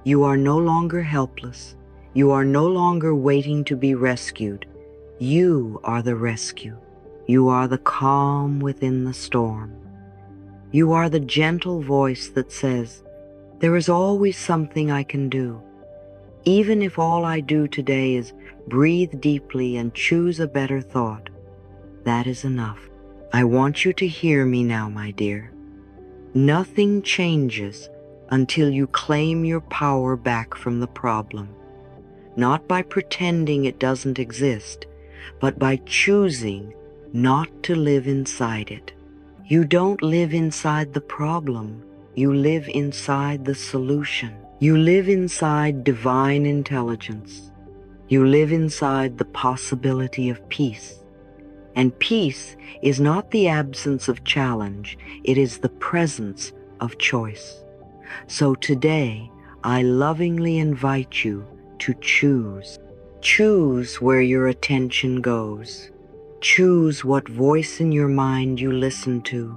Speaker 1: You are no longer helpless. You are no longer waiting to be rescued. You are the rescue. You are the calm within the storm. You are the gentle voice that says, "There is always something I can do. Even if all I do today is breathe deeply and choose a better thought, that is enough." I want you to hear me now, my dear. Nothing changes until you claim your power back from the problem. Not by pretending it doesn't exist, but by choosing not to live inside it. You don't live inside the problem. You live inside the solution. You live inside divine intelligence. You live inside the possibility of peace. And peace is not the absence of challenge, it is the presence of choice. So today, I lovingly invite you to choose. Choose where your attention goes. Choose what voice in your mind you listen to.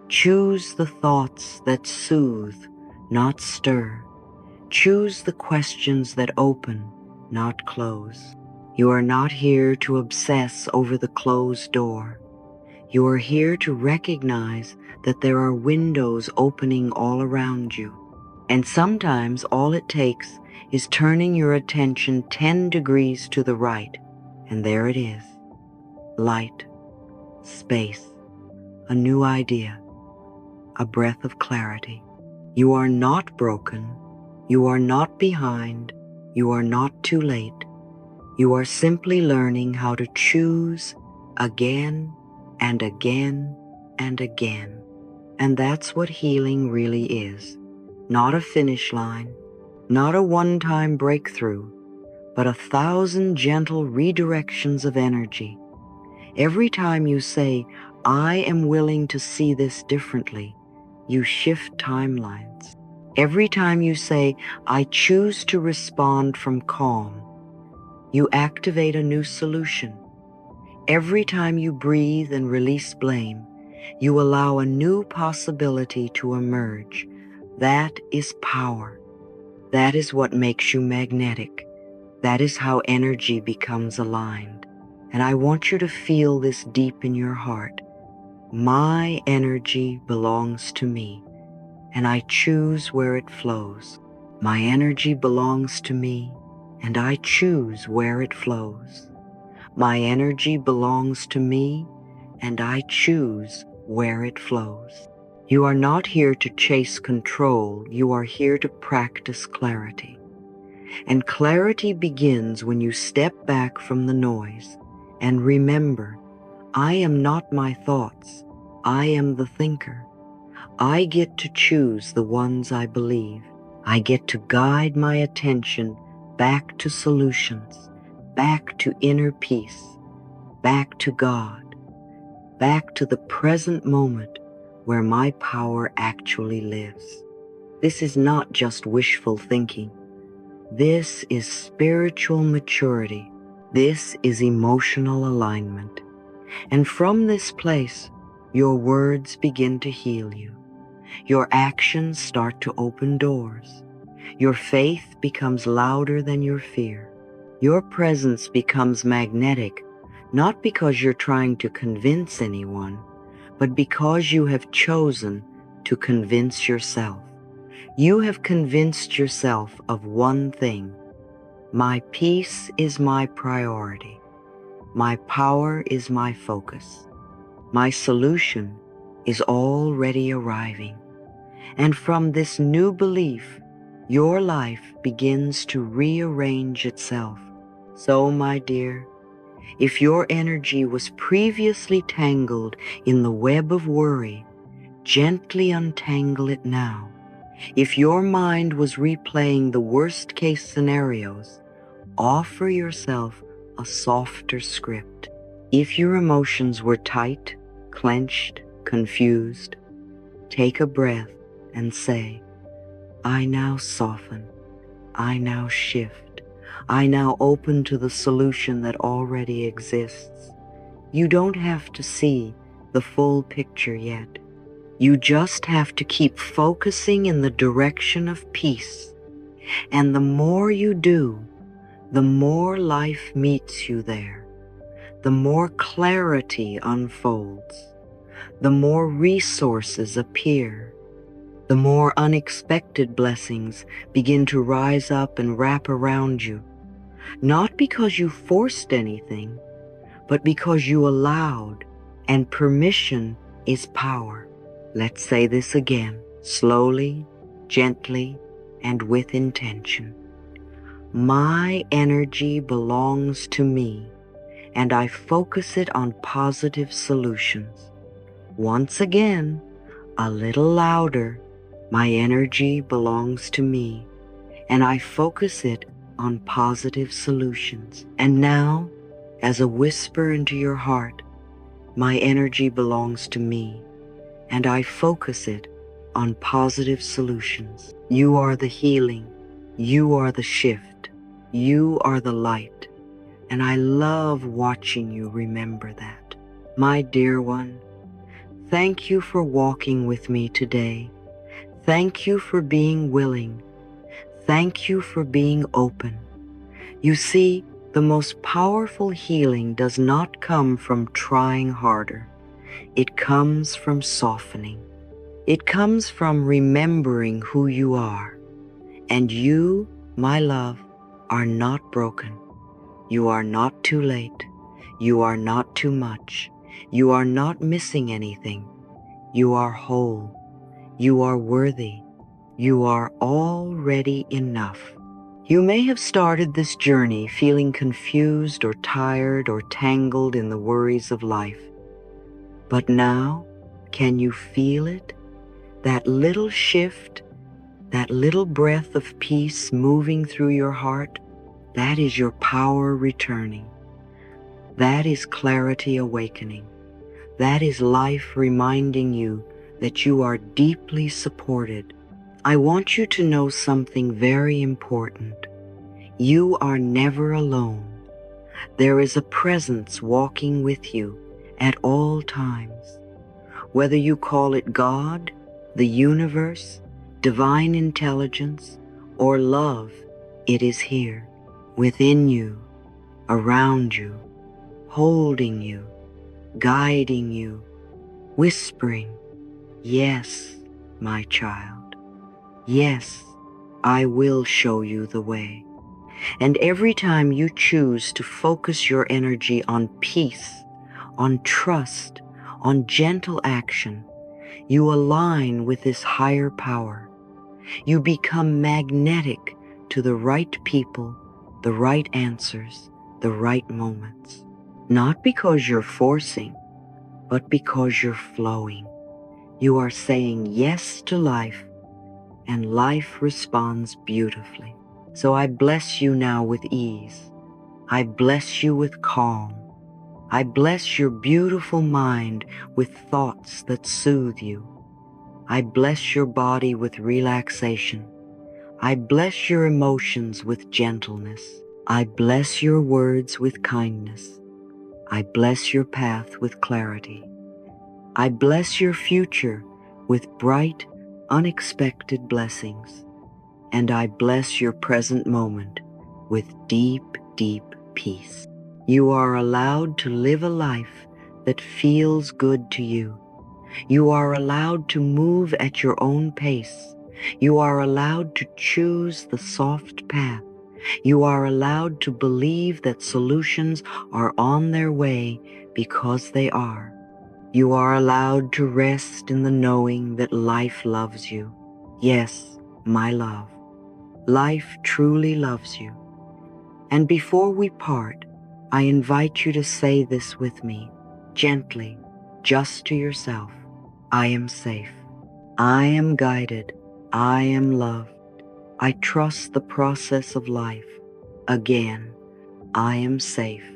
Speaker 1: Choose the thoughts that soothe, not stir. Choose the questions that open, not close. You are not here to obsess over the closed door. You are here to recognize that there are windows opening all around you. And sometimes all it takes is turning your attention 10 degrees to the right, and there it is. Light, space, a new idea, a breath of clarity. You are not broken. You are not behind. You are not too late. You are simply learning how to choose again and again and again. And that's what healing really is. Not a finish line, not a one-time breakthrough, but 1,000 gentle redirections of energy. Every time you say, "I am willing to see this differently," you shift timelines. Every time you say, "I choose to respond from calm," you activate a new solution. Every time you breathe and release blame, you allow a new possibility to emerge. That is power. That is what makes you magnetic. That is how energy becomes aligned. And I want you to feel this deep in your heart. My energy belongs to me, and I choose where it flows. My energy belongs to me, and I choose where it flows. My energy belongs to me, and I choose where it flows. You are not here to chase control, you are here to practice clarity. And clarity begins when you step back from the noise and remember, I am not my thoughts, I am the thinker. I get to choose the ones I believe. I get to guide my attention back to solutions, back to inner peace, back to God, back to the present moment where my power actually lives. This is not just wishful thinking. This is spiritual maturity. This is emotional alignment. And from this place, your words begin to heal you. Your actions start to open doors. Your faith becomes louder than your fear. Your presence becomes magnetic, not because you're trying to convince anyone, but because you have chosen to convince yourself. You have convinced yourself of one thing. My peace is my priority. My power is my focus. My solution is already arriving. And from this new belief, your life begins to rearrange itself. So, my dear, if your energy was previously tangled in the web of worry, gently untangle it now. If your mind was replaying the worst-case scenarios, offer yourself a softer script. If your emotions were tight, clenched, confused, take a breath and say, I now soften, I now shift, I now open to the solution that already exists. You don't have to see the full picture yet. You just have to keep focusing in the direction of peace. And the more you do, the more life meets you there. The more clarity unfolds. The more resources appear. The more unexpected blessings begin to rise up and wrap around you. Not because you forced anything, but because you allowed, and permission is power. Let's say this again, slowly, gently, and with intention. My energy belongs to me, and I focus it on positive solutions. Once again, a little louder, my energy belongs to me, and I focus it on positive solutions. And now, as a whisper into your heart, my energy belongs to me, and I focus it on positive solutions. You are the healing. You are the shift. You are the light. And I love watching you remember that. My dear one, thank you for walking with me today. Thank you for being willing. Thank you for being open. You see, the most powerful healing does not come from trying harder. It comes from softening. It comes from remembering who you are. And you, my love, are not broken. You are not too late. You are not too much. You are not missing anything. You are whole. You are worthy. You are already enough. You may have started this journey feeling confused or tired or tangled in the worries of life. But now, can you feel it? That little shift, that little breath of peace moving through your heart, that is your power returning. That is clarity awakening. That is life reminding you that you are deeply supported. I want you to know something very important. You are never alone. There is a presence walking with you at all times. Whether you call it God, the universe, divine intelligence, or love, it is here, within you, around you, holding you, guiding you. whispering, "Yes, my child. Yes, I will show you the way." And every time you choose to focus your energy on peace, on trust, on gentle action, you align with this higher power. You become magnetic to the right people, the right answers, the right moments. Not because you're forcing, but because you're flowing. You are saying yes to life, and life responds beautifully. So I bless you now with ease. I bless you with calm. I bless your beautiful mind with thoughts that soothe you. I bless your body with relaxation. I bless your emotions with gentleness. I bless your words with kindness. I bless your path with clarity. I bless your future with bright, unexpected blessings. And I bless your present moment with deep, deep peace. You are allowed to live a life that feels good to you. You are allowed to move at your own pace. You are allowed to choose the soft path. You are allowed to believe that solutions are on their way because they are. You are allowed to rest in the knowing that life loves you. Yes, my love, life truly loves you. And before we part, I invite you to say this with me, gently, just to yourself. I am safe. I am guided. I am loved. I trust the process of life. Again, I am safe.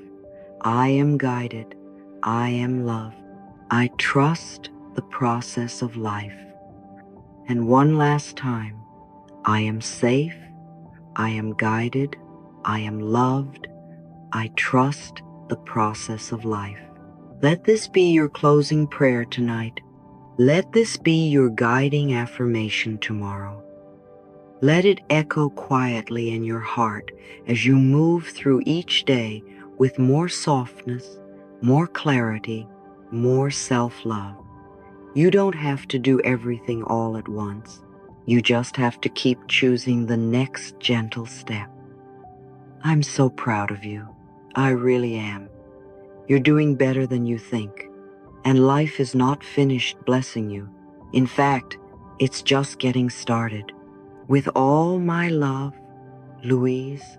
Speaker 1: I am guided. I am loved. I trust the process of life. And one last time, I am safe. I am guided. I am loved. I trust the process of life. Let this be your closing prayer tonight. Let this be your guiding affirmation tomorrow. Let it echo quietly in your heart as you move through each day with more softness, more clarity, more self-love. You don't have to do everything all at once. You just have to keep choosing the next gentle step. I'm so proud of you. I really am. You're doing better than you think. And life is not finished blessing you. In fact, it's just getting started. With all my love, Louise